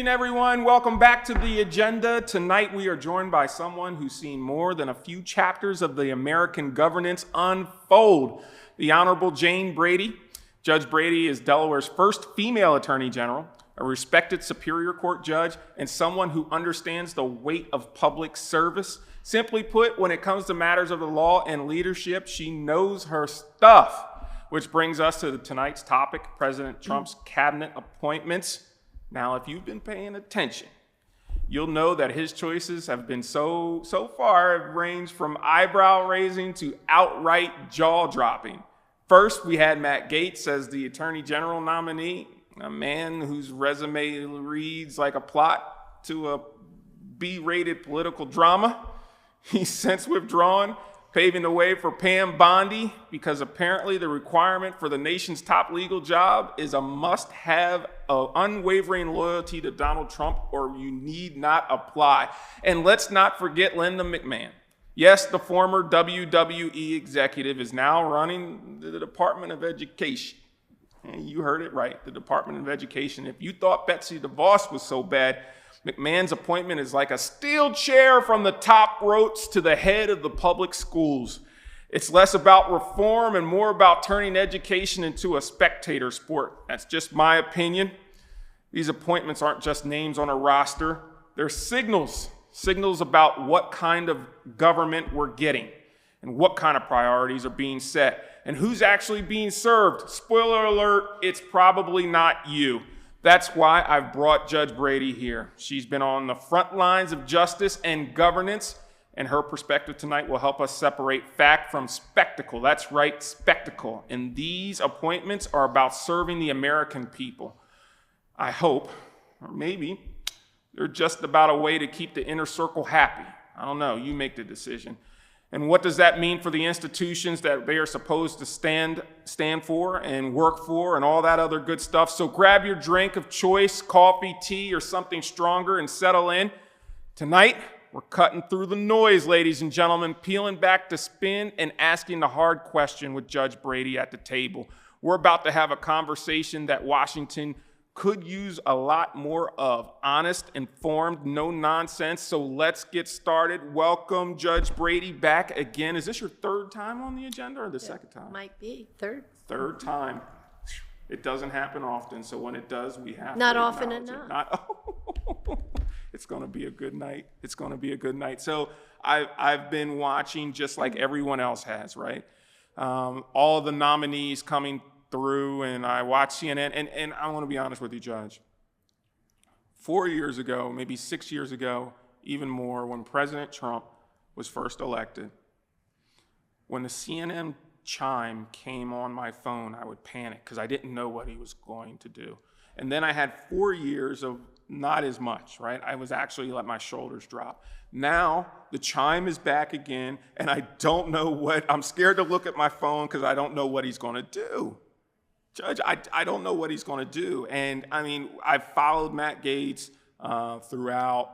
evening, everyone. Welcome back to The Agenda. Tonight, we are joined by someone who's seen more than a few chapters of the American governance unfold, the Honorable Jane Brady. Judge Brady is Delaware's first female attorney general, a respected Superior Court judge, and someone who understands the weight of public service. Simply put, when it comes to matters of the law and leadership, she knows her stuff. Which brings us to tonight's topic, President Trump's cabinet appointments. Now, if you've been paying attention, you'll know that his choices have been so far have ranged from eyebrow raising to outright jaw dropping. First, we had Matt Gaetz as the Attorney General nominee, a man whose resume reads like a plot to a B-rated political drama. He's since withdrawn, paving the way for Pam Bondi, because apparently the requirement for the nation's top legal job is a must-have of unwavering loyalty to Donald Trump, or you need not apply. And let's not forget Linda McMahon. Yes, the former WWE executive is now running the Department of Education. And you heard it right, the Department of Education. If you thought Betsy DeVos was so bad, McMahon's appointment is like a steel chair from the top ropes to the head of the public schools. It's less about reform and more about turning education into a spectator sport. That's just my opinion. These appointments aren't just names on a roster. They're signals about what kind of government we're getting and what kind of priorities are being set and who's actually being served. Spoiler alert, it's probably not you. That's why I've brought Judge Brady here. She's been on the front lines of justice and governance, and her perspective tonight will help us separate fact from spectacle. That's right, spectacle. And these appointments are about serving the American people. I hope, or maybe, they're just about a way to keep the inner circle happy. I don't know, you make the decision. And what does that mean for the institutions that they are supposed to stand for and work for and all that other good stuff? So grab your drink of choice, coffee, tea, or something stronger and settle in. Tonight, we're cutting through the noise, ladies and gentlemen, peeling back the spin and asking the hard question with Judge Brady at the table. We're about to have a conversation that Washington could use a lot more of. Honest, informed, no nonsense. So let's get started. Welcome, Judge Brady, back again. Is this your third time on the agenda or the second time? Might be third. Third time. It doesn't happen often, so when it does, we have Not to often enough. It's going to be a good night. It's going to be a good night. So I've been watching just like everyone else has, right? All the nominees coming through, and I watch CNN, and I want to be honest with you, Judge. 4 years ago, maybe 6 years ago, even more, when President Trump was first elected, when the CNN chime came on my phone, I would panic because I didn't know what he was going to do. And then I had 4 years of not as much, right? I was actually let my shoulders drop. Now, the chime is back again, and I don't know I'm scared to look at my phone because I don't know what he's going to do. Judge, I don't know what he's going to do. And I mean, I've followed Matt Gaetz throughout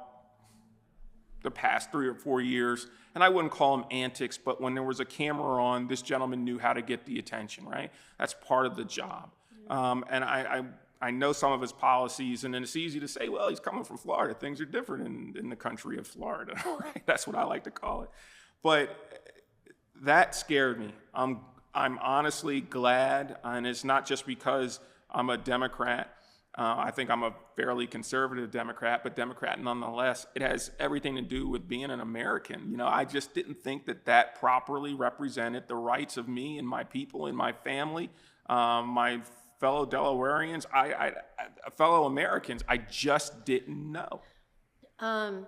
the past 3 or 4 years, and I wouldn't call them antics, but when there was a camera on, this gentleman knew how to get the attention, right? That's part of the job. And I know some of his policies, and then it's easy to say, well, he's coming from Florida. Things are different in the country of Florida, right? That's what I like to call it. But that scared me. I'm honestly glad, and it's not just because I'm a Democrat. I think I'm a fairly conservative Democrat, but Democrat nonetheless. It has everything to do with being an American. You know, I just didn't think that properly represented the rights of me and my people and my family, my fellow Delawareans, fellow Americans. I just didn't know.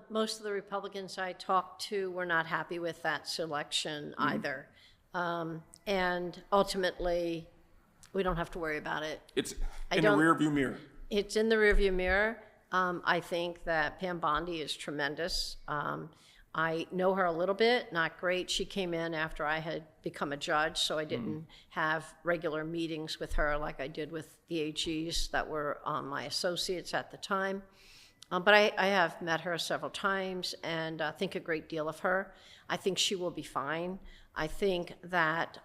Most of the Republicans I talked to were not happy with that selection either. And ultimately, we don't have to worry about it. It's in the rearview mirror. It's in the rearview mirror. I think that Pam Bondi is tremendous. I know her a little bit, not great. She came in after I had become a judge, so I didn't have regular meetings with her like I did with the AGs that were my associates at the time. But I have met her several times and think a great deal of her. I think she will be fine. I think that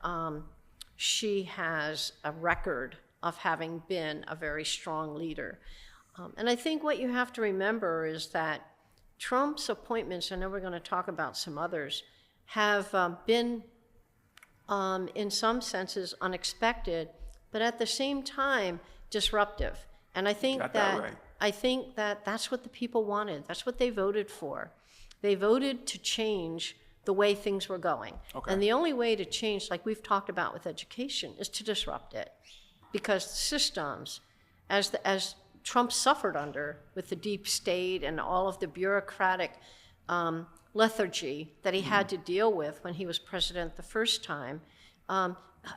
she has a record of having been a very strong leader. And I think what you have to remember is that Trump's appointments, I know we're going to talk about some others, have been, in some senses, unexpected, but at the same time, disruptive. And I think right. I think that that's what the people wanted. That's what they voted for. They voted to change the way things were going. Okay. And the only way to change, like we've talked about with education, is to disrupt it. Because systems, as Trump suffered under with the deep state and all of the bureaucratic lethargy that he had to deal with when he was president the first time,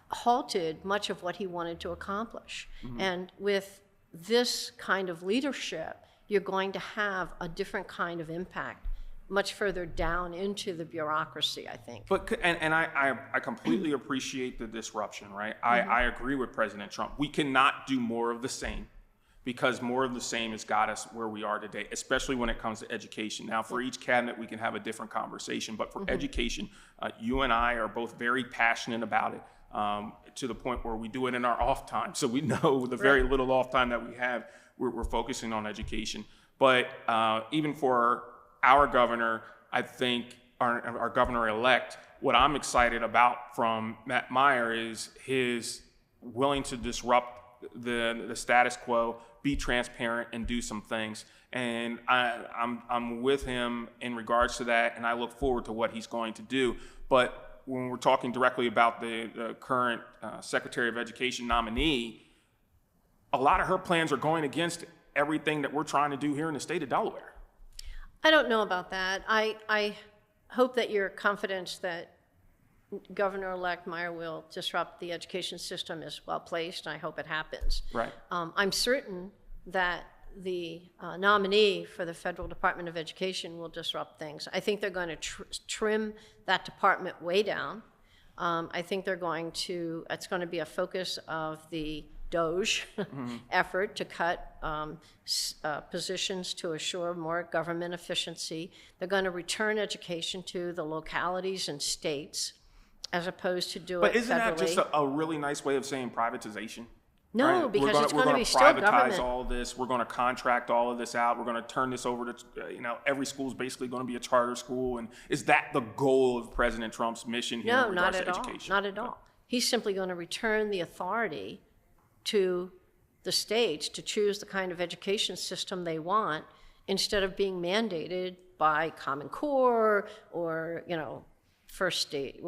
halted much of what he wanted to accomplish. And with this kind of leadership, you're going to have a different kind of impact much further down into the bureaucracy, I think. But I completely appreciate the disruption, right? I agree with President Trump. We cannot do more of the same, because more of the same has got us where we are today, especially when it comes to education. Now, for each cabinet, we can have a different conversation, but for education, you and I are both very passionate about it, to the point where we do it in our off time. So we know the very little off time that we have, we're focusing on education. But even for our governor, I think our governor-elect, what I'm excited about from Matt Meyer is his willing to disrupt the status quo, be transparent, and do some things. And I'm with him in regards to that, and I look forward to what he's going to do. But when we're talking directly about the current Secretary of Education nominee, a lot of her plans are going against everything that we're trying to do here in the state of Delaware. I don't know about that. I hope that your confidence that Governor-elect Meyer will disrupt the education system is well placed. I hope it happens. Right. I'm certain that the nominee for the Federal Department of Education will disrupt things. I think they're going to trim that department way down. I think it's going to be a focus of the DOGE effort to cut positions to assure more government efficiency. They're going to return education to the localities and states as opposed to do it federally. But isn't that just a really nice way of saying privatization? No, right? because it's going to be still privatize government. all this. We're going to contract all of this out. We're going to turn this over to, every school is basically going to be a charter school. And is that the goal of President Trump's mission here in regards to education? No, not at all. He's simply going to return the authority to the states to choose the kind of education system they want, instead of being mandated by Common Core or, First State,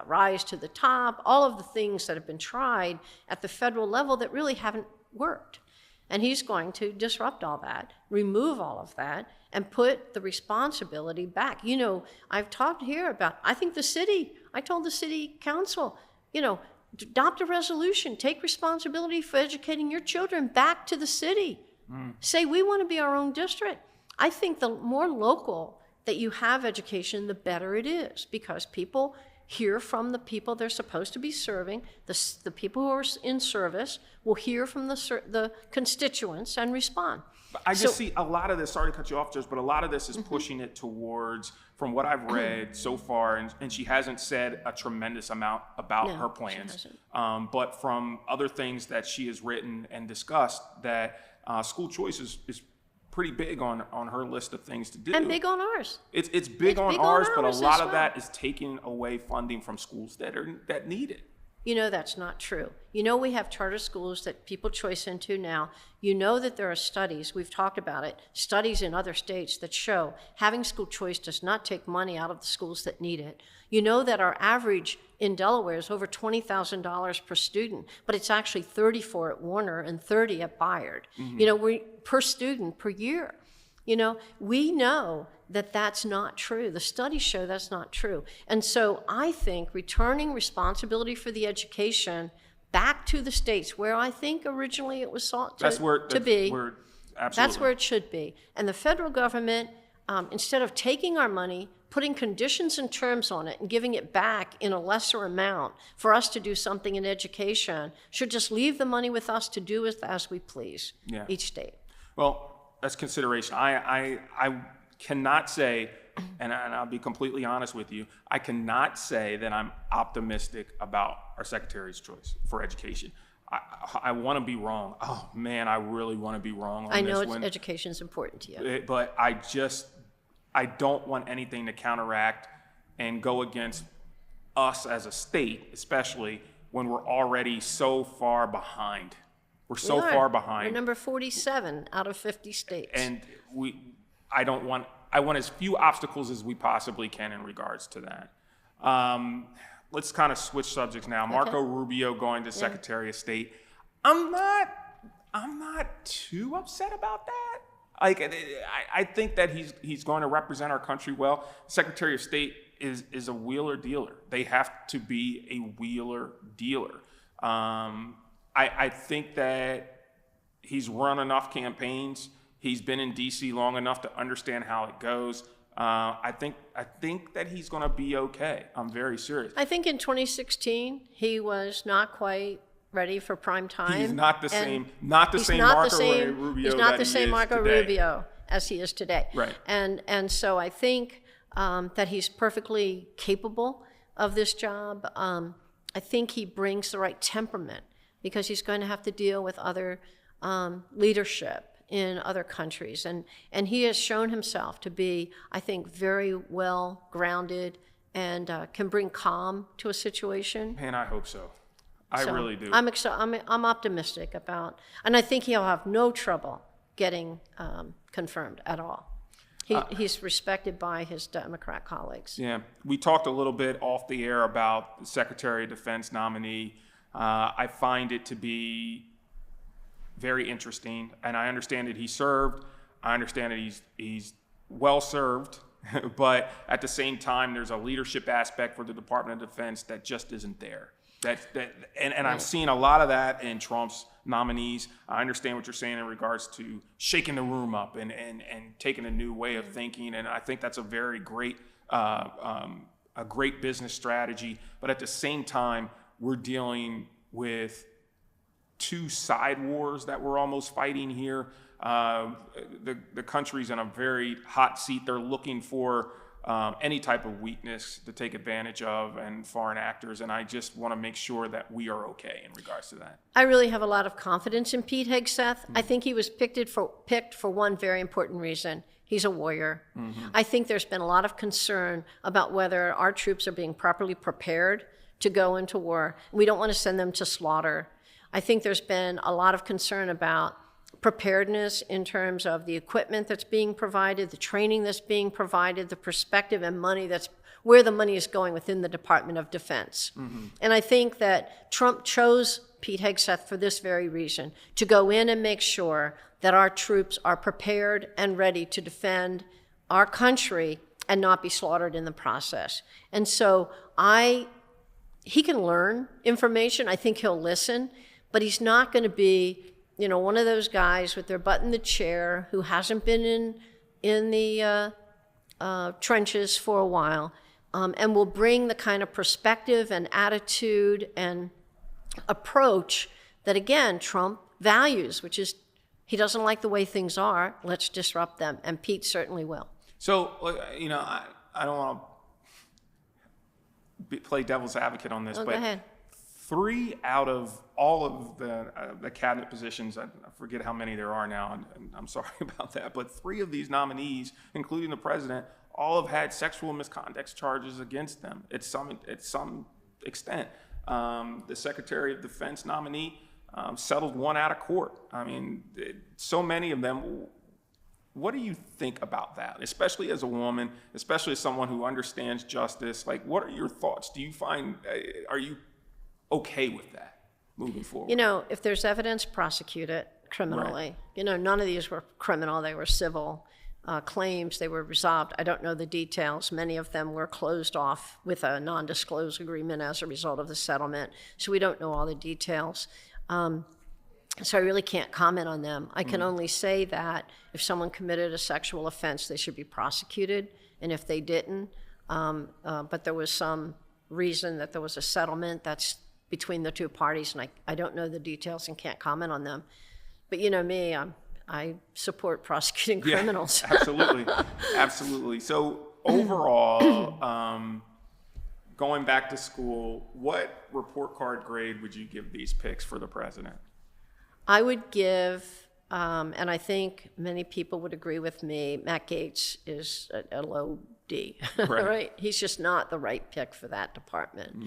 Rise to the Top, all of the things that have been tried at the federal level that really haven't worked. And he's going to disrupt all that, remove all of that, and put the responsibility back. I've talked here about, I told the city council, adopt a resolution, take responsibility for educating your children back to the city. Say, we want to be our own district. I think the more local that you have education, the better it is, because people hear from the people they're supposed to be serving. The people who are in service will hear from the constituents and respond. I just see a lot of this, sorry to cut you off, Judge, but a lot of this is pushing it towards, from what I've read so far, and she hasn't said a tremendous amount about her plans, but from other things that she has written and discussed, that school choice is pretty big on her list of things to do. And big on ours. It's big on ours, but a lot of that is taking away funding from schools that need it. That's not true. We have charter schools that people choice into now. That there are studies, we've talked about it, studies in other states that show having school choice does not take money out of the schools that need it. That our average in Delaware is over $20,000 per student, but it's actually $34 at Warner and $30 at Bayard. Per student per year. We know that that's not true. The studies show that's not true. And so I think returning responsibility for the education back to the states, where I think originally it was sought to be. That's where it should be. And the federal government, instead of taking our money, putting conditions and terms on it and giving it back in a lesser amount for us to do something in education, should just leave the money with us to do as we please, each state. Well, that's consideration. I cannot say, and I'll be completely honest with you, I cannot say that I'm optimistic about our Secretary's choice for education. I want to be wrong. Oh man, I really want to be wrong on I know this one. education's important to you. But I don't want anything to counteract and go against us as a state, especially when we're already so far behind. We're so far behind. We're number 47 out of 50 states. And I want as few obstacles as we possibly can in regards to that. Let's kind of switch subjects now. Marco Rubio going to Secretary of State. I'm not too upset about that. Like, I think that he's going to represent our country well. Secretary of State is a wheeler dealer. They have to be a wheeler dealer. I think that he's run enough campaigns. He's been in D.C. long enough to understand how it goes. I think that he's going to be okay. I'm very serious. I think in 2016 he was not quite ready for prime time. He's not the same Marco Rubio. He's not the same Marco Rubio as he is today. Right. And so I think that he's perfectly capable of this job. I think he brings the right temperament because he's going to have to deal with other leadership in other countries. And he has shown himself to be, I think, very well grounded and can bring calm to a situation. Man, I hope so. I really do. I'm optimistic about, and I think he'll have no trouble getting confirmed at all. He's respected by his Democrat colleagues. Yeah, we talked a little bit off the air about the Secretary of Defense nominee. I find it to be very interesting, and I understand that he served. I understand that he's well served, but at the same time, there's a leadership aspect for the Department of Defense that just isn't there. And I'm seeing a lot of that in Trump's nominees. I understand what you're saying in regards to shaking the room up and taking a new way of thinking, and I think that's a very great a great business strategy. But at the same time, we're dealing with two side wars that we're almost fighting here. The country's in a very hot seat. They're looking for any type of weakness to take advantage of and foreign actors, and I just want to make sure that we are okay in regards to that. I really have a lot of confidence in Pete Hegseth. I think he was picked for one very important reason. He's a warrior. I think there's been a lot of concern about whether our troops are being properly prepared to go into war. We don't want to send them to slaughter. I think there's been a lot of concern about preparedness in terms of the equipment that's being provided, the training that's being provided, the perspective and money that's where the money is going within the Department of Defense. And I think that Trump chose Pete Hegseth for this very reason, to go in and make sure that our troops are prepared and ready to defend our country and not be slaughtered in the process. And so he can learn information. I think he'll listen, but he's not going to be, one of those guys with their butt in the chair who hasn't been in the trenches for a while, and will bring the kind of perspective and attitude and approach that, again, Trump values, which is he doesn't like the way things are. Let's disrupt them, and Pete certainly will. So, I don't want to play devil's advocate on this, but go ahead. 3 out of all of the cabinet positions, I forget how many there are now, and I'm sorry about that, but 3 of these nominees, including the president, all have had sexual misconduct charges against them at some extent. The Secretary of Defense nominee settled one out of court. I mean, so many of them. What do you think about that, especially as a woman, especially as someone who understands justice? Like, what are your thoughts? Do you find, are you okay with that moving forward? If there's evidence, prosecute it criminally. Right. None of these were criminal. They were civil claims. They were resolved. I don't know the details. Many of them were closed off with a non-disclosure agreement as a result of the settlement. So we don't know all the details. So I really can't comment on them. I can only say that if someone committed a sexual offense, they should be prosecuted. And if they didn't, but there was some reason that there was a settlement that's between the two parties, and I don't know the details and can't comment on them. But me, I support prosecuting criminals. Absolutely. So overall, going back to school, what report card grade would you give these picks for the president? I would give, and I think many people would agree with me, Matt Gaetz is a low D, right? He's just not the right pick for that department.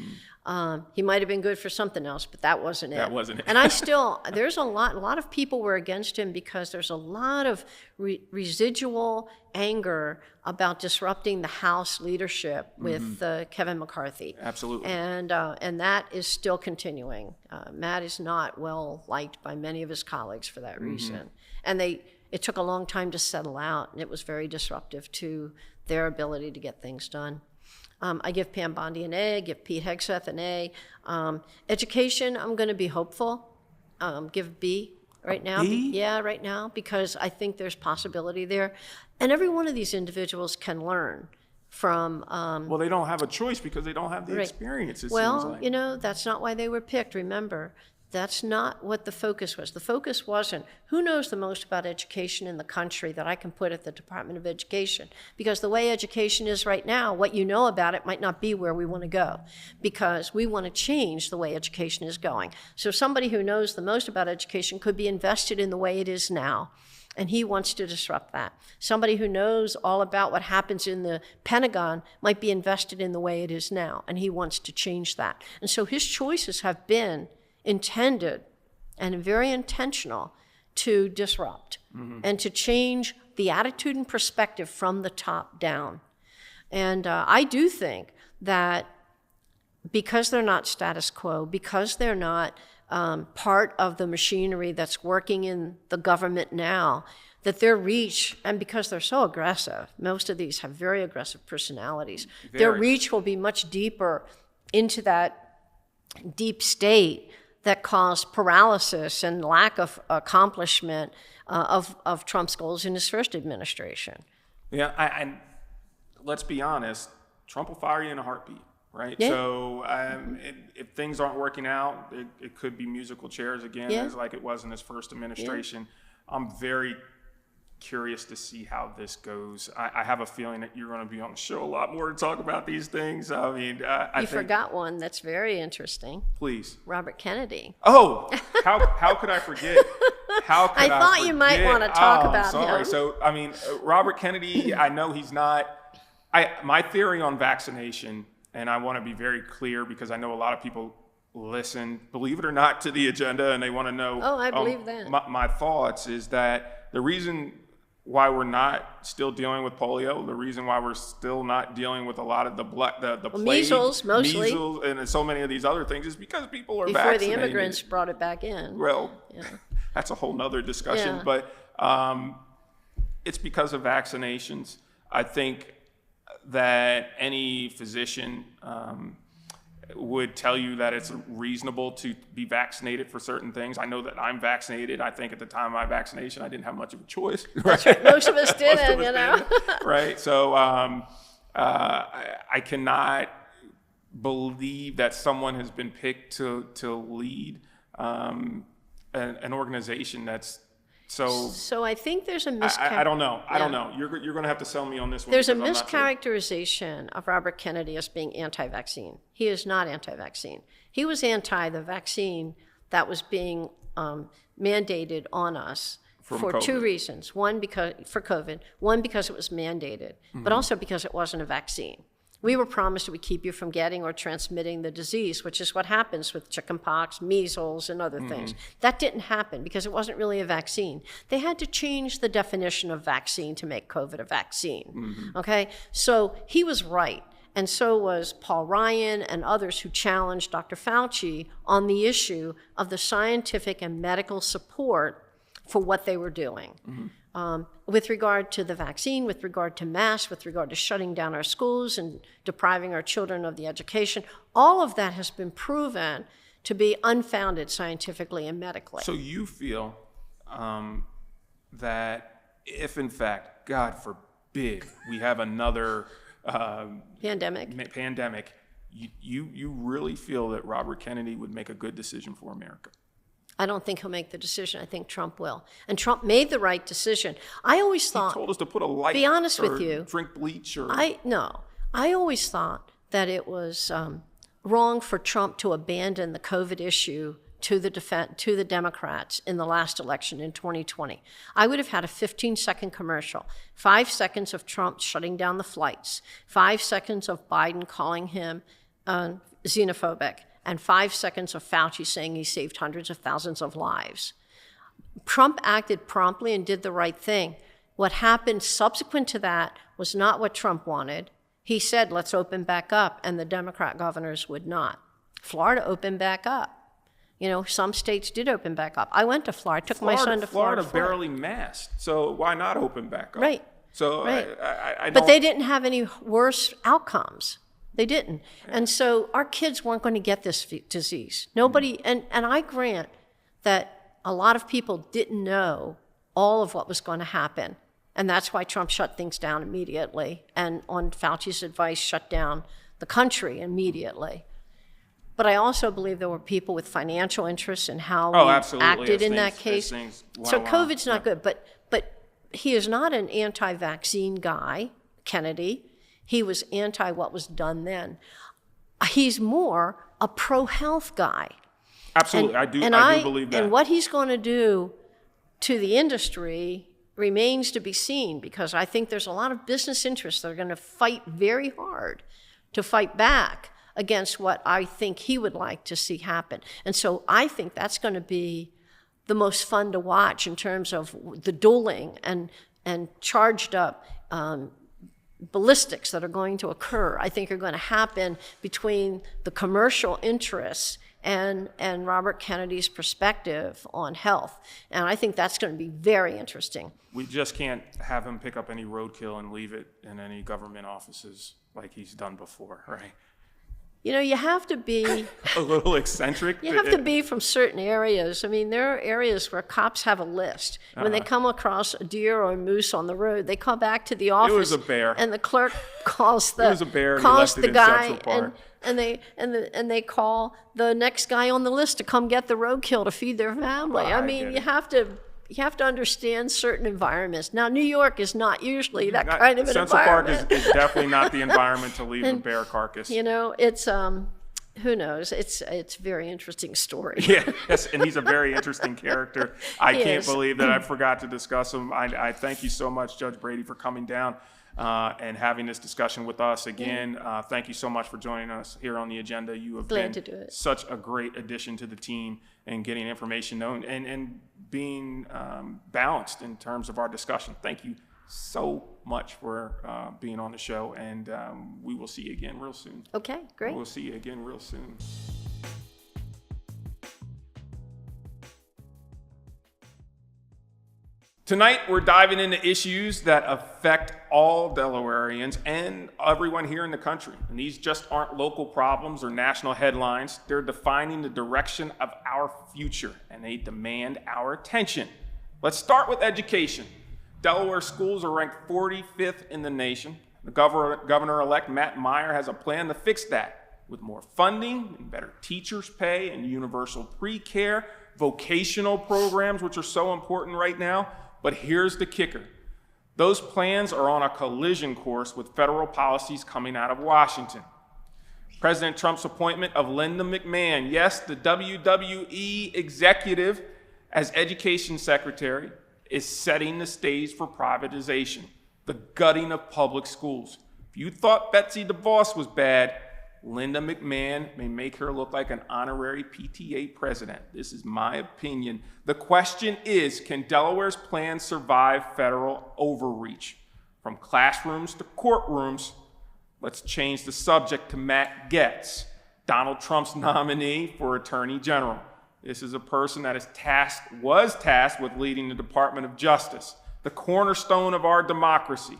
He might have been good for something else, but that wasn't it. That wasn't it. And there's a lot of people were against him because there's a lot of residual anger about disrupting the House leadership with Kevin McCarthy. Absolutely. And that is still continuing. Matt is not well liked by many of his colleagues for that reason. And it took a long time to settle out, and it was very disruptive to their ability to get things done. I give Pam Bondi an A, I give Pete Hegseth an A. Education, I'm going to be hopeful. Give B right now. B? Yeah, right now, because I think there's possibility there. And every one of these individuals can learn from... well, they don't have a choice because they don't have the experience, it seems like. You know, that's not why they were picked, remember. That's not what the focus was. The focus wasn't who knows the most about education in the country that I can put at the Department of Education. Because the way education is right now, what you know about it might not be where we want to go. Because we want to change the way education is going. So somebody who knows the most about education could be invested in the way it is now. And he wants to disrupt that. Somebody who knows all about what happens in the Pentagon might be invested in the way it is now. And he wants to change that. And so his choices have been intended and very intentional to disrupt and to change the attitude and perspective from the top down. And I do think that because they're not status quo, because they're not part of the machinery that's working in the government now, that their reach, and because they're so aggressive, most of these have very aggressive personalities, their reach will be much deeper into that deep state that caused paralysis and lack of accomplishment of Trump's goals in his first administration. Yeah, and let's be honest, Trump will fire you in a heartbeat, right? Yeah. So if things aren't working out, it could be musical chairs again, as like it was in his first administration. I'm very curious to see how this goes. I have a feeling that you're going to be on the show a lot more to talk about these things. I mean, I think, forgot one that's very interesting. Please. Robert Kennedy. Oh, how could I forget? How could I thought you might want to talk about sorry. him. So, I mean, Robert Kennedy, I know he's not. My theory on vaccination, and I want to be very clear because I know a lot of people listen, believe it or not, to the agenda, and they want to know. Oh, I believe that. My thoughts is that the reason why we're not still dealing with polio, the reason why we're still not dealing with a lot of the plague, measles, mostly, measles, and so many of these other things is because people are before vaccinated. the immigrants brought it back in. Well, that's a whole nother discussion, but it's because of vaccinations. I think that any physician would tell you that it's reasonable to be vaccinated for certain things. I know that I'm vaccinated. I think at the time of my vaccination, I didn't have much of a choice. That's right. Most of us didn't, you know. Right. So I cannot believe that someone has been picked to lead an organization that's So I think there's a mischaracterization. I don't know. I don't know. You're going to have to sell me on this one. There's a because I'm not sure. mischaracterization of Robert Kennedy as being anti-vaccine. He is not anti-vaccine. He was anti the vaccine that was being mandated on us for two reasons. One, because it was mandated, but also because it wasn't a vaccine. We were promised it would keep you from getting or transmitting the disease, which is what happens with chickenpox, measles, and other things. That didn't happen because it wasn't really a vaccine. They had to change the definition of vaccine to make COVID a vaccine, okay? So he was right, and so was Paul Ryan and others who challenged Dr. Fauci on the issue of the scientific and medical support for what they were doing. With regard to the vaccine, with regard to masks, with regard to shutting down our schools and depriving our children of the education, all of that has been proven to be unfounded scientifically and medically. So you feel that if, in fact, God forbid, we have another pandemic, you really feel that Robert Kennedy would make a good decision for America? I don't think he'll make the decision. I think Trump will. And Trump made the right decision. I always thought... He told us to put a light... Be honest or with you. Drink bleach or... I always thought that it was wrong for Trump to abandon the COVID issue to the Democrats in the last election in 2020. I would have had a 15-second commercial, 5 seconds of Trump shutting down the flights, 5 seconds of Biden calling him xenophobic, and 5 seconds of Fauci saying he saved hundreds of thousands of lives. Trump acted promptly and did the right thing. What happened subsequent to that was not what Trump wanted. He said, let's open back up, and the Democrat governors would not. Florida opened back up. You know, some states did open back up. I went to Florida, took my son to Florida. Florida barely masked, so why not open back up? Right. So right. I don't... But they didn't have any worse outcomes. They didn't. And so our kids weren't going to get this disease. Nobody, and I grant that a lot of people didn't know all of what was going to happen. And that's why Trump shut things down immediately, and on Fauci's advice, shut down the country immediately. But I also believe there were people with financial interests in how we acted in that case. So COVID's not good, but he is not an anti-vaccine guy, Kennedy. He was anti what was done then. He's more a pro-health guy. Absolutely, I do believe that. And what he's going to do to the industry remains to be seen, because I think there's a lot of business interests that are going to fight very hard to fight back against what I think he would like to see happen. And so I think that's going to be the most fun to watch in terms of the dueling and charged up ballistics that are going to occur, I think are going to happen between the commercial interests and Robert Kennedy's perspective on health. And I think that's going to be very interesting. We just can't have him pick up any roadkill and leave it in any government offices like he's done before, right? You know, you have to be a little eccentric. You have to be from certain areas. I mean, there are areas where cops have a list. When they come across a deer or a moose on the road, they call back to the office. It was a bear. And the clerk calls the it was a bear, calls and the guy, and they call the next guy on the list to come get the roadkill to feed their family. I mean, you have to understand certain environments. Now, New York is not usually that kind of an Central environment. Central Park is definitely not the environment to leave a bear carcass. You know, it's who knows? It's a very interesting story. Yes, and he's a very interesting character. I can't believe that I forgot to discuss him. I thank you so much, Judge Brady, for coming down and having this discussion with us again. Thank you so much for joining us here on the agenda. You have been such a great addition to the team and getting information known and being balanced in terms of our discussion. Thank you so much for being on the show, and we will see you again real soon. Okay, great. We'll see you again real soon. Tonight, we're diving into issues that affect all Delawareans and everyone here in the country. And these just aren't local problems or national headlines. They're defining the direction of our future, and they demand our attention. Let's start with education. Delaware schools are ranked 45th in the nation. The Governor-elect Matt Meyer has a plan to fix that with more funding and better teachers' pay and universal pre-care, vocational programs, which are so important right now. But here's the kicker. Those plans are on a collision course with federal policies coming out of Washington. President Trump's appointment of Linda McMahon, yes, the WWE executive, as education secretary, is setting the stage for privatization, the gutting of public schools. If you thought Betsy DeVos was bad, Linda McMahon may make her look like an honorary PTA president. This is my opinion. The question is, can Delaware's plan survive federal overreach? From classrooms to courtrooms, let's change the subject to Matt Gaetz, Donald Trump's nominee for Attorney General. This is a person that was tasked with leading the Department of Justice, the cornerstone of our democracy.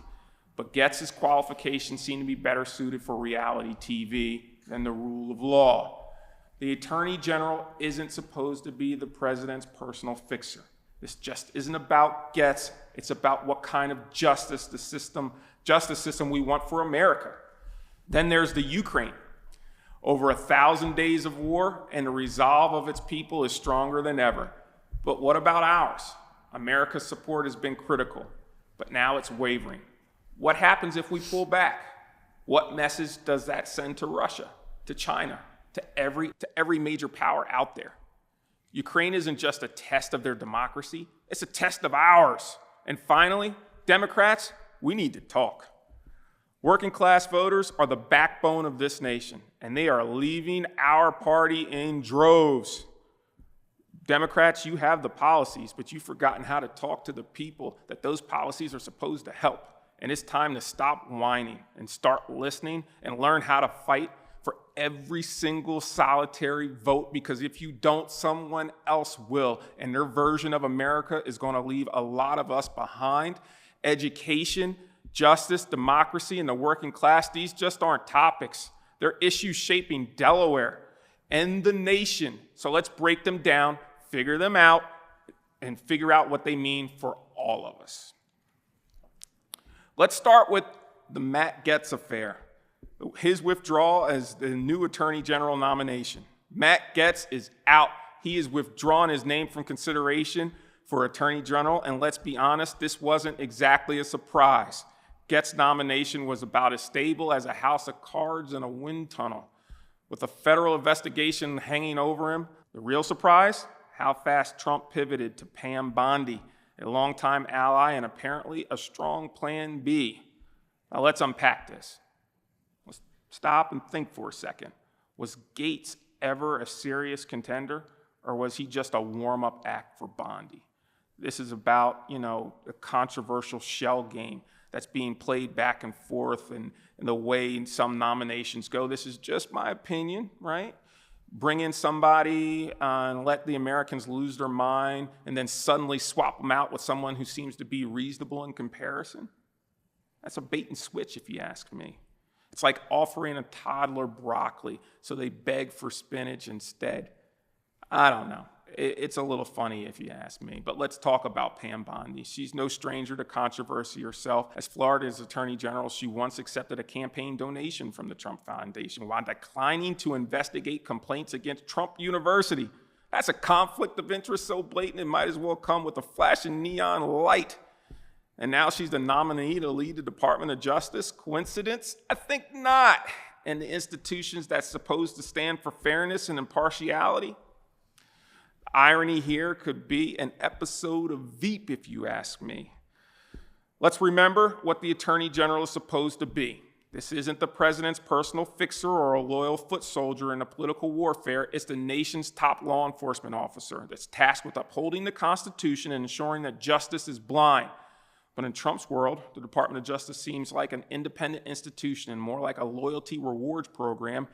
But Gaetz's qualifications seem to be better suited for reality TV than the rule of law. The Attorney General isn't supposed to be the president's personal fixer. This just isn't about Gaetz. It's about what kind of justice system we want for America. Then there's the Ukraine. Over 1,000 days of war, and the resolve of its people is stronger than ever. But what about ours? America's support has been critical, but now it's wavering. What happens if we pull back? What message does that send to Russia, to China, to every major power out there? Ukraine isn't just a test of their democracy, it's a test of ours. And finally, Democrats, we need to talk. Working class voters are the backbone of this nation, and they are leaving our party in droves. Democrats, you have the policies, but you've forgotten how to talk to the people that those policies are supposed to help. And it's time to stop whining and start listening and learn how to fight for every single solitary vote, because if you don't, someone else will. And their version of America is going to leave a lot of us behind. Education, justice, democracy, and the working class, these just aren't topics. They're issues shaping Delaware and the nation. So let's break them down, figure them out, and figure out what they mean for all of us. Let's start with the Matt Gaetz affair, his withdrawal as the new Attorney General nomination. Matt Gaetz is out. He has withdrawn his name from consideration for Attorney General, and let's be honest, this wasn't exactly a surprise. Gaetz's nomination was about as stable as a house of cards in a wind tunnel. With a federal investigation hanging over him, the real surprise? How fast Trump pivoted to Pam Bondi, a longtime ally and apparently a strong plan B. Now let's unpack this. Let's stop and think for a second. Was Gaetz ever a serious contender, or was he just a warm-up act for Bondi? This is about, a controversial shell game that's being played back and forth and the way some nominations go. This is just my opinion, right? Bring in somebody and let the Americans lose their mind and then suddenly swap them out with someone who seems to be reasonable in comparison. That's a bait and switch, if you ask me. It's like offering a toddler broccoli so they beg for spinach instead. I don't know. It's a little funny if you ask me, but let's talk about Pam Bondi. She's no stranger to controversy herself. As Florida's Attorney General, she once accepted a campaign donation from the Trump Foundation while declining to investigate complaints against Trump University. That's a conflict of interest so blatant it might as well come with a flashing neon light. And now she's the nominee to lead the Department of Justice. Coincidence? I think not. And the institutions that's supposed to stand for fairness and impartiality? Irony here could be an episode of Veep, if you ask me. Let's remember what the Attorney General is supposed to be. This isn't the president's personal fixer or a loyal foot soldier in a political warfare. It's the nation's top law enforcement officer that's tasked with upholding the Constitution and ensuring that justice is blind. But in Trump's world, the Department of Justice seems like an independent institution and more like a loyalty rewards program.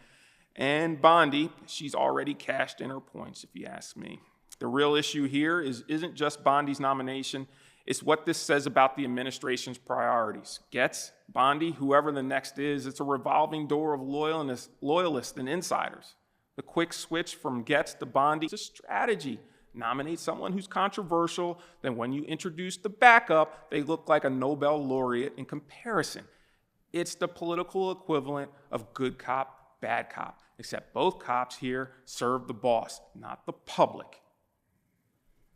And Bondi, she's already cashed in her points, if you ask me. The real issue here isn't just Bondi's nomination, it's what this says about the administration's priorities. Gaetz, Bondi, whoever the next is, it's a revolving door of loyalists and insiders. The quick switch from Gaetz to Bondi is a strategy. Nominate someone who's controversial, then when you introduce the backup, they look like a Nobel laureate in comparison. It's the political equivalent of good cop, bad cop, except both cops here serve the boss, not the public.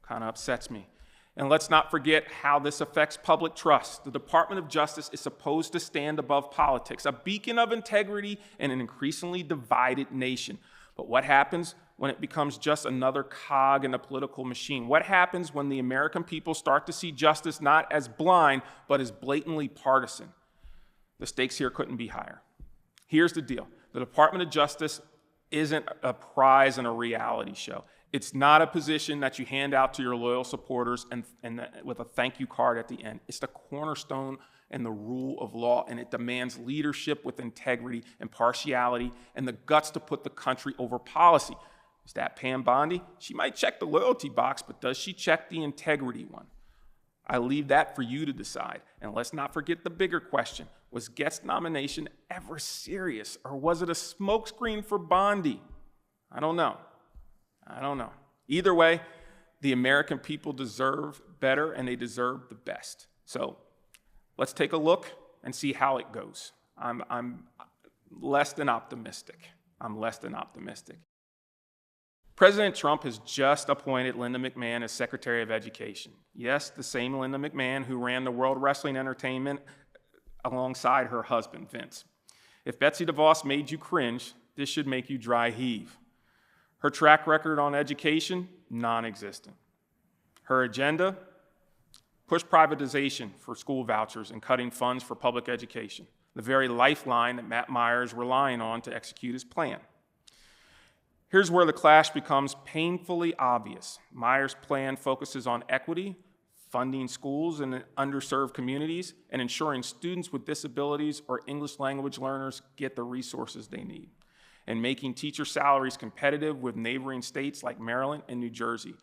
Kind of upsets me. And let's not forget how this affects public trust. The Department of Justice is supposed to stand above politics, a beacon of integrity in an increasingly divided nation. But what happens when it becomes just another cog in the political machine? What happens when the American people start to see justice not as blind, but as blatantly partisan? The stakes here couldn't be higher. Here's the deal. The Department of Justice isn't a prize in a reality show. It's not a position that you hand out to your loyal supporters and with a thank you card at the end. It's the cornerstone and the rule of law, and it demands leadership with integrity, impartiality, and the guts to put the country over policy. Is that Pam Bondi? She might check the loyalty box, but does she check the integrity one? I leave that for you to decide. And let's not forget the bigger question. Was Gaetz's nomination ever serious, or was it a smokescreen for Bondi? I don't know. Either way, the American people deserve better, and they deserve the best. So let's take a look and see how it goes. I'm less than optimistic. President Trump has just appointed Linda McMahon as Secretary of Education. Yes, the same Linda McMahon who ran the World Wrestling Entertainment alongside her husband, Vince. If Betsy DeVos made you cringe, this should make you dry heave. Her track record on education, non-existent. Her agenda, push privatization for school vouchers and cutting funds for public education, the very lifeline that Matt Meyer is relying on to execute his plan. Here's where the clash becomes painfully obvious. Meyer's plan focuses on equity, funding schools in underserved communities, and ensuring students with disabilities or English language learners get the resources they need, and making teacher salaries competitive with neighboring states like Maryland and New Jersey.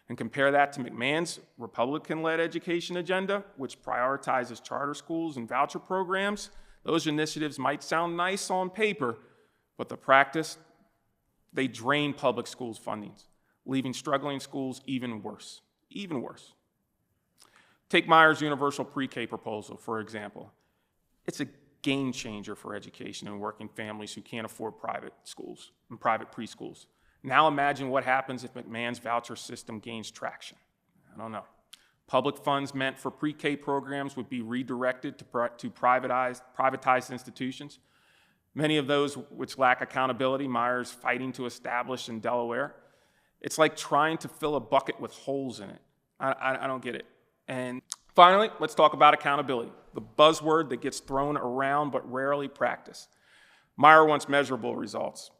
And compare that to McMahon's Republican-led education agenda, which prioritizes charter schools and voucher programs. Those initiatives might sound nice on paper, but the practice, they drain public schools' fundings, leaving struggling schools even worse. Take Meyer's universal pre-K proposal, for example. It's a game changer for education and working families who can't afford private schools and private preschools. Now imagine what happens if McMahon's voucher system gains traction. I don't know. Public funds meant for pre-K programs would be redirected to privatized institutions. Many of those which lack accountability, Meyer's fighting to establish in Delaware. It's like trying to fill a bucket with holes in it. I don't get it. And finally, let's talk about accountability, the buzzword that gets thrown around but rarely practiced. Meyer wants measurable results.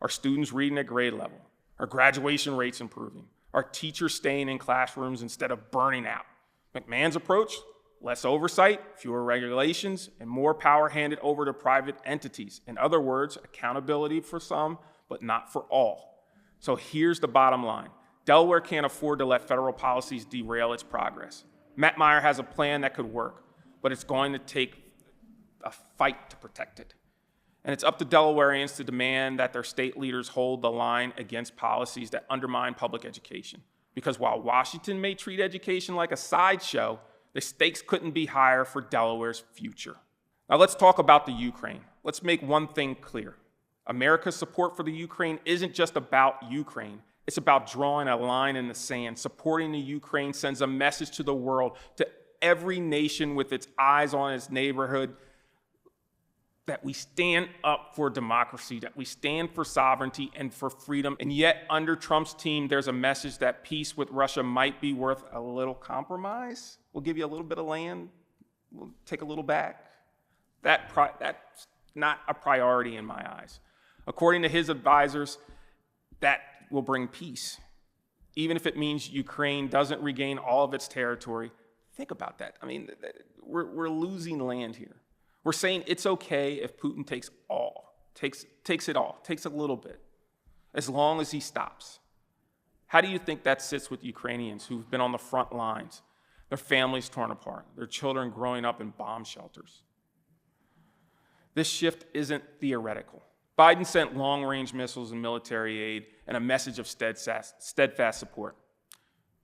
Are students reading at grade level? Are graduation rates improving? Are teachers staying in classrooms instead of burning out? McMahon's approach, less oversight, fewer regulations, and more power handed over to private entities. In other words, accountability for some, but not for all. So here's the bottom line. Delaware can't afford to let federal policies derail its progress. Matt Meyer has a plan that could work, but it's going to take a fight to protect it. And it's up to Delawareans to demand that their state leaders hold the line against policies that undermine public education. Because while Washington may treat education like a sideshow, the stakes couldn't be higher for Delaware's future. Now let's talk about the Ukraine. Let's make one thing clear. America's support for the Ukraine isn't just about Ukraine. It's about drawing a line in the sand. Supporting the Ukraine sends a message to the world, to every nation with its eyes on its neighborhood, that we stand up for democracy, that we stand for sovereignty and for freedom. And yet, under Trump's team, there's a message that peace with Russia might be worth a little compromise. We'll give you a little bit of land. We'll take a little back. That's not a priority in my eyes. According to his advisors, that will bring peace, even if it means Ukraine doesn't regain all of its territory. Think about that. I mean, we're losing land here. We're saying it's okay if Putin takes it all, takes a little bit, as long as he stops. How do you think that sits with Ukrainians who've been on the front lines, their families torn apart, their children growing up in bomb shelters? This shift isn't theoretical. Biden sent long-range missiles and military aid and a message of steadfast support.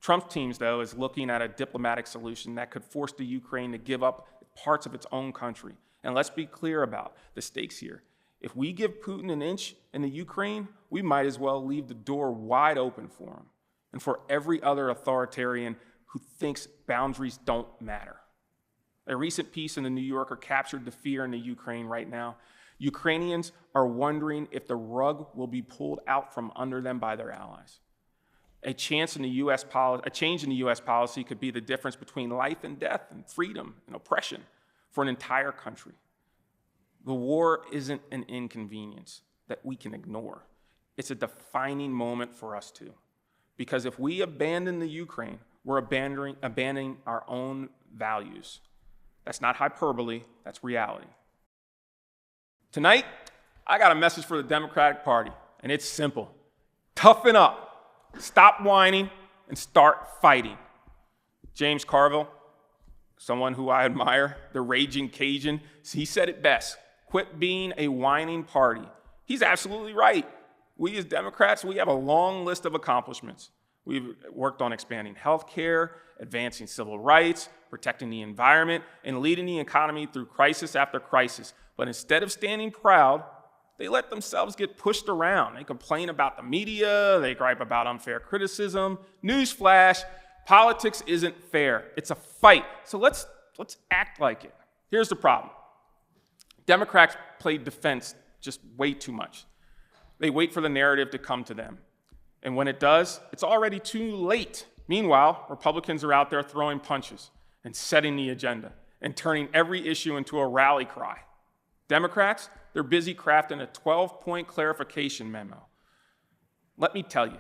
Trump's team, though, is looking at a diplomatic solution that could force the Ukraine to give up parts of its own country. And let's be clear about the stakes here. If we give Putin an inch in the Ukraine, we might as well leave the door wide open for him and for every other authoritarian who thinks boundaries don't matter. A recent piece in the New Yorker captured the fear in the Ukraine right now. Ukrainians are wondering if the rug will be pulled out from under them by their allies. A change in the U.S. policy could be the difference between life and death and freedom and oppression for an entire country. The war isn't an inconvenience that we can ignore. It's a defining moment for us too. Because if we abandon the Ukraine, we're abandoning our own values. That's not hyperbole, that's reality. Tonight, I got a message for the Democratic Party, and it's simple. Toughen up, stop whining, and start fighting. James Carville, someone who I admire, the raging Cajun, he said it best: quit being a whining party. He's absolutely right. We as Democrats, we have a long list of accomplishments. We've worked on expanding health care, advancing civil rights, protecting the environment, and leading the economy through crisis after crisis. But instead of standing proud, they let themselves get pushed around. They complain about the media, they gripe about unfair criticism. Newsflash, politics isn't fair. It's a fight. So let's act like it. Here's the problem. Democrats play defense just way too much. They wait for the narrative to come to them. And when it does, it's already too late. Meanwhile, Republicans are out there throwing punches and setting the agenda and turning every issue into a rally cry. Democrats, they're busy crafting a 12-point clarification memo. Let me tell you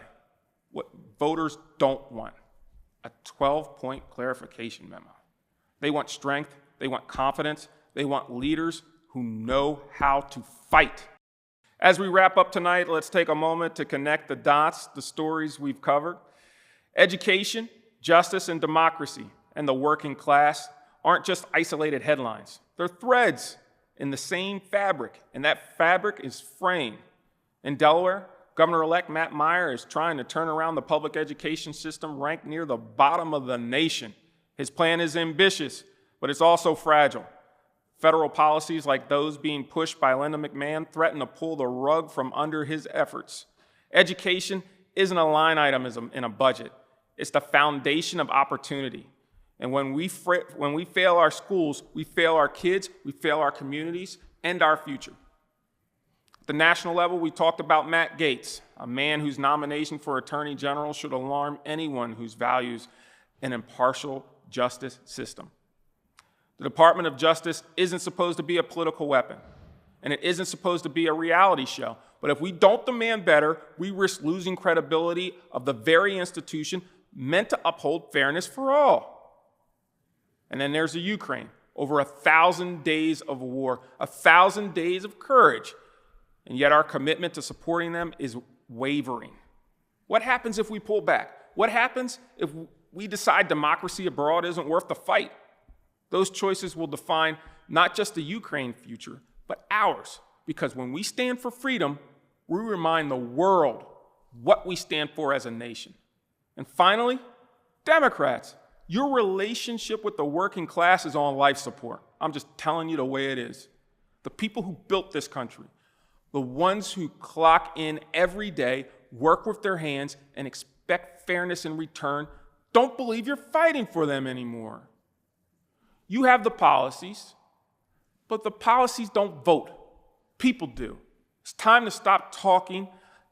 what voters don't want: a 12-point clarification memo. They want strength, they want confidence, they want leaders who know how to fight. As we wrap up tonight, let's take a moment to connect the dots, the stories we've covered. Education, justice, and democracy, and the working class aren't just isolated headlines. They're threads in the same fabric, and that fabric is fraying. In Delaware, Governor-elect Matt Meyer is trying to turn around the public education system ranked near the bottom of the nation. His plan is ambitious, but it's also fragile. Federal policies like those being pushed by Linda McMahon threaten to pull the rug from under his efforts. Education isn't a line item in a budget. It's the foundation of opportunity. And when we fail our schools, we fail our kids, we fail our communities, and our future. At the national level, we talked about Matt Gaetz, a man whose nomination for Attorney General should alarm anyone who values an impartial justice system. The Department of Justice isn't supposed to be a political weapon, and it isn't supposed to be a reality show. But if we don't demand better, we risk losing credibility of the very institution meant to uphold fairness for all. And then there's the Ukraine. Over 1,000 days of war, 1,000 days of courage, and yet our commitment to supporting them is wavering. What happens if we pull back? What happens if we decide democracy abroad isn't worth the fight? Those choices will define not just the Ukraine future, but ours. Because when we stand for freedom, we remind the world what we stand for as a nation. And finally, Democrats, your relationship with the working class is on life support. I'm just telling you the way it is. The people who built this country, the ones who clock in every day, work with their hands, and expect fairness in return, don't believe you're fighting for them anymore. You have the policies, but the policies don't vote. People do. It's time to stop talking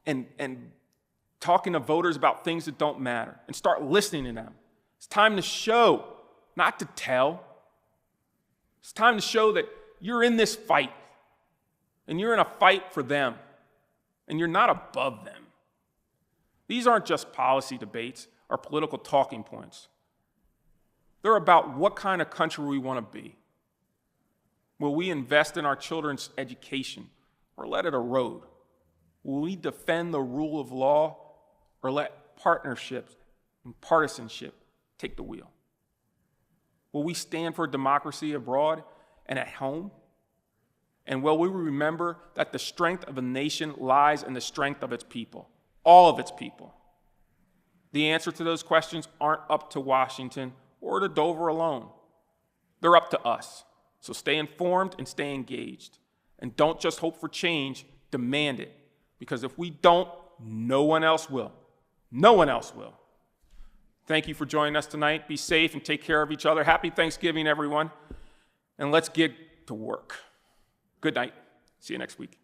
and talking to voters about things that don't matter and start listening to them. It's time to show, not to tell. It's time to show that you're in this fight, and you're in a fight for them, and you're not above them. These aren't just policy debates or political talking points. They're about what kind of country we want to be. Will we invest in our children's education or let it erode? Will we defend the rule of law or let partnerships and partisanship take the wheel? Will we stand for democracy abroad and at home? And will we remember that the strength of a nation lies in the strength of its people, all of its people? The answer to those questions aren't up to Washington or to Dover alone. They're up to us. So stay informed and stay engaged. And don't just hope for change, demand it. Because if we don't, no one else will. No one else will. Thank you for joining us tonight. Be safe and take care of each other. Happy Thanksgiving, everyone. And let's get to work. Good night. See you next week.